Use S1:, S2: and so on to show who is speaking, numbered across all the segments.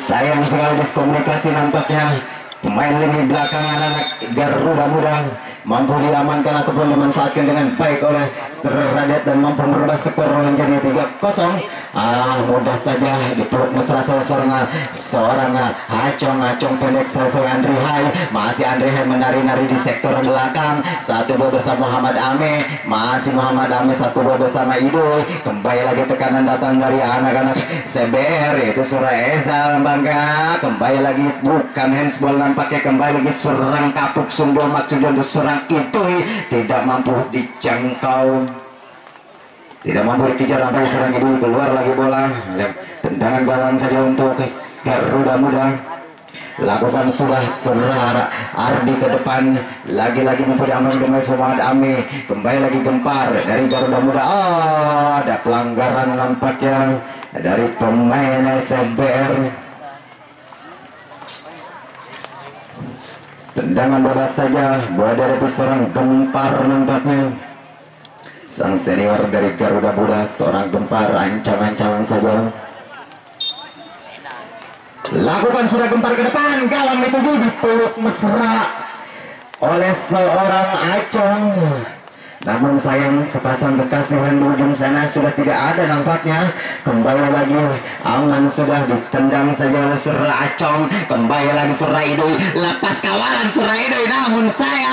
S1: Sayang sekali diskomunikasi nampaknya. Pemain lini belakang anak-anak Garuda Muda mampu diamankan ataupun dimanfaatkan dengan baik oleh Radet dan mampu merubah skor menjadi 3-0. Mudah saja dipeluk mesra seorang acong pendek seorang Andri Hai. Masih Andri Hai menari-nari di sektor belakang. Satu bola bersama Muhammad Ame. Masih Muhammad Ame satu bola bersama Idoy. Kembali lagi tekanan datang dari anak-anak CBR yaitu Surah Ezal Bangga. Kembali lagi bukan handsball nampaknya, kembali lagi serang kapuk Sundul maksudnya untuk serang Idoy. Tidak mampu dijangkau, tidak mampu dikejar sampai serang Idoy. Keluar lagi bola. Tendangan gawang saja untuk Garuda Muda. Lakukan sudah serah Ardi ke depan, lagi-lagi mampu diamankan dengan Muhammad Ami. Kembali lagi Gempar dari Garuda Muda. Ada pelanggaran nampaknya dari pemain SBR. Tendangan bebas saja buat dari serang Gempar nampaknya. Sang senior dari Garuda Muda, seorang Gempar, ancang-ancang saja. Lakukan sudah Gempar ke depan, gawang dituju, dipeluk mesra oleh seorang Acong. Namun sayang sepasang kekasihan di ujung sana sudah tidak ada nampaknya. Kembali lagi aman sudah ditendang saja oleh Surah Acong. Kembali lagi Surah Idoy, lepas kawan Surah Idoy, namun sayang,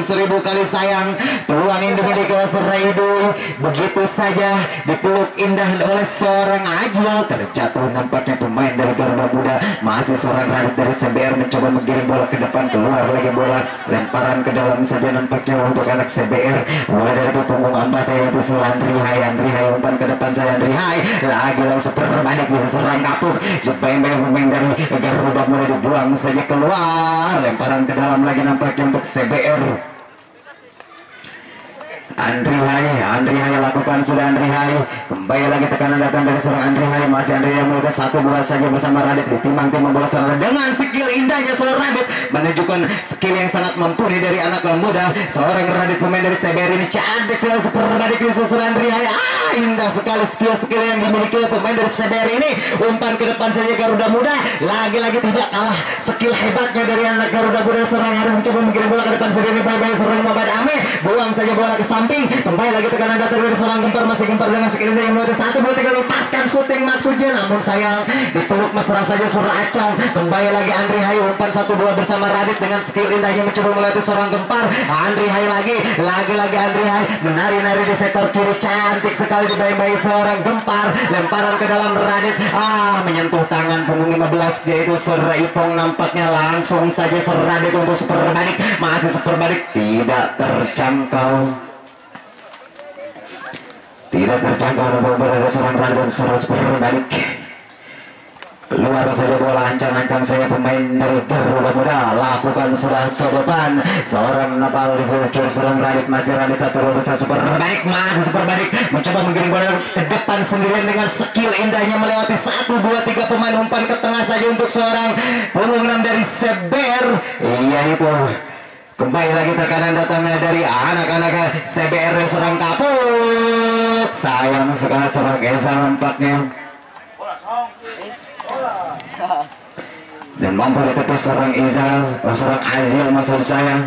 S1: 1000 kali sayang, peluang ini dimiliki oleh Surah Idoy. Begitu saja dipeluk indah oleh seorang Ajil. Terjatuh nampaknya pemain dari Garuda Muda. Masih seorang Radit dari CBR mencoba menggiring bola ke depan. Keluar lagi bola, lemparan ke dalam saja nampaknya untuk anak CBR. Mulai dari punggung 4 yaitu Andri Hai. Andri Hai umpan ke depan saya, Andri Hai lagi langsung berbalik bisa serang kapuk. Bayang-bayang pemain dari Garuda Muda dibuang saja keluar. Lemparan ke dalam lagi nampaknya untuk CBR. Andri Hai lakukan sudah Andri Hai. Kembali lagi tekanan datang dari seorang Andri Hai. Masih Andri Hai melewati satu bola saja bersama Radit. Ditimang-timang bola seorang dengan skill indahnya seorang Radit menunjukkan skill yang sangat mumpuni dari anak muda. Seorang Radit pemain dari CBR ini cantik sekali seperti Radit ini seorang Andri Hai. Indah sekali skill yang dimiliki oleh pemain dari CBR ini. Umpan ke depan saja Garuda Muda. Lagi-lagi tidak kalah skill hebatnya dari anak Garuda Muda. Seorang harus mencoba mengirim bola ke depan saja ini baik-baik seorang Muhammad Ame. Buang saja bola ke samping. Kembali lagi tekanan datang dari seorang Gempar. Masih Gempar dengan skill yang melewati 1, 2, 3 lepaskan syuting maksudnya, namun sayang dipeluk mesra saja Surah Acong. Kembali lagi Andri Hai umpan 1-2 bersama Radit dengan skill indahnya mencoba melewati seorang Gempar. Andri Hai lagi Andri Hai menari-nari di sektor kiri, cantik sekali dibayang-bayang seorang Gempar. Lemparan ke dalam Radit menyentuh tangan punggung 15 yaitu Surah Ipong. Nampaknya langsung saja Surah Radit untuk super balik. Masih super balik tidak terjangkau. Tidak terjangkau oleh beberapa seorang Radit. Surah super balik. Keluar saja bola, ancang-ancang saya pemain dari Garuda Muda. Lakukan sudah ke depan. Seorang Napal di serang Radit. Masih Radit satu bola besar super balik. Masih super balik mencoba menggiring bola ke depan sendirian dengan skill indahnya melewati 1, 2, 3 pemain. Umpan ke tengah saja untuk seorang punggung 6 dari CBR. Iya itu. Kembali lagi tekanan datangnya dari anak-anak CBR serang kapuk. Sayang sekali serang Esa nampaknya. Dan mampu ditepis seorang Izal, seorang Azil maksud saya.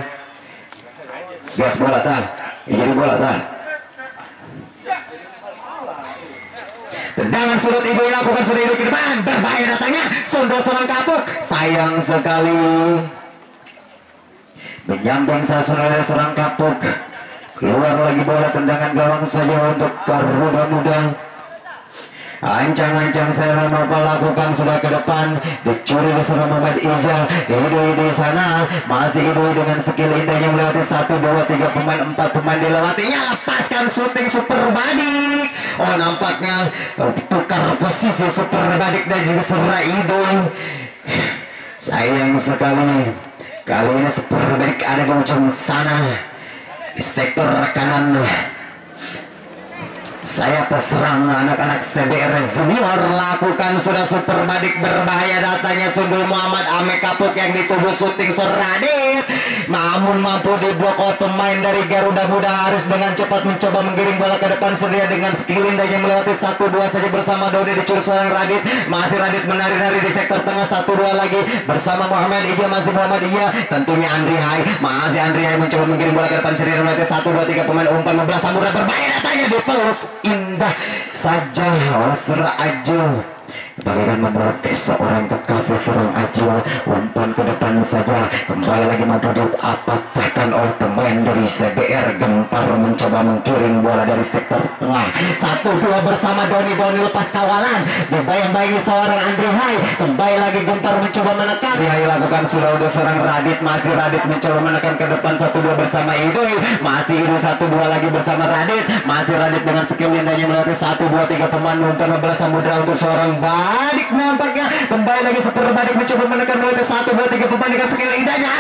S1: Gas bola tak? Jadi bola tak? Tendangan sudut Ibu lakukan sudah Ibu ke depan. Berbahaya datangnya. Sundul serang kapuk. Sayang sekali. Menyambung sasaran serang kapuk. Keluar lagi bola, tendangan gawang saja untuk Garuda Muda. Ancang-ancang saya mau lakukan sudah ke depan, dicuri bersama Muhammad Ijal. Idoy di sana, masih Idoy dengan skill indahnya melewati 1, 2, 3 pemain, 4 pemain dilewatinya. Lepaskan syuting super badik. Oh nampaknya tukar posisi super badik dan juga Surah Idoy. Sayang sekali, kali ini super badik ada di ujung sana di sektor kanan. Saya terserang anak-anak CBR Junior lakukan sudah super badik berbahaya datanya Sundul Muhammad Ame Kapuk yang ditubuh syuting Soradit namun mampu diblok oleh pemain dari Garuda Muda. Haris dengan cepat mencoba menggiring bola ke depan sendiri dengan skill indahnya melewati 1-2 saja bersama Dodi dicuri seorang Radit. Masih Radit menari-nari di sektor tengah 1-2 lagi bersama Muhammad Ija. Masih Muhammad Ija tentunya Andri Hai. Masih Andri Hai mencoba menggiring bola ke depan sendiri melewati 1-2-3 pemain umpan 15 Samudra berbahaya datanya dipeluk indah saja Wasra Ajul. Bagaikan menurut seorang kekasih serang Ajul, umpan ke depan saja kembali lagi mampu diapatahkan oleh pemain dari CBR. Gempar mencoba mengkiring bola dari sektor tengah 1-2 bersama Doni lepas kawalan dibayang-bayangi seorang Andri Hai. Kembali lagi Gempar mencoba menekan Hai lakukan sudah untuk seorang Radit. Masih Radit mencoba menekan ke depan 1-2 bersama Idoi. Masih Idoi 1-2 lagi bersama Radit. Masih Radit dengan skill indahnya melewati 1-2-3 pemain umpan 15 Samudra untuk seorang Badik. Nampaknya kembali lagi seperti Badik mencoba menekan melewati 1-2-3 pemain dengan skill indahnya.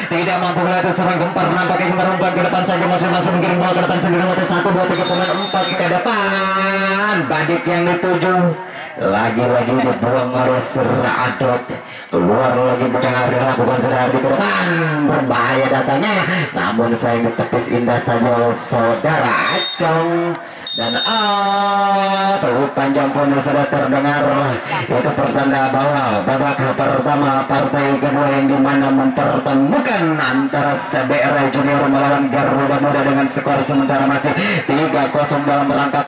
S1: Tidak mampu melewati seorang Gempar. Nampaknya Gempar umpan ke depan saja masih menggiring bola ke depan sendiri melewati 1-2-3 pemain umpan ke depan. Badik yang dituju lagi-lagi dibuang oleh Seradot. Keluar lagi Budang lakukan sudah di depan berbahaya datanya namun sayang ditepis indah saja oleh saudara Acong. Dan peluk panjang pun sudah terdengar. Itu pertanda bahwa babak pertama partai kedua yang dimana mempertemukan antara CBR Junior melawan Garuda Muda dengan skor sementara masih 3-0 dalam rangka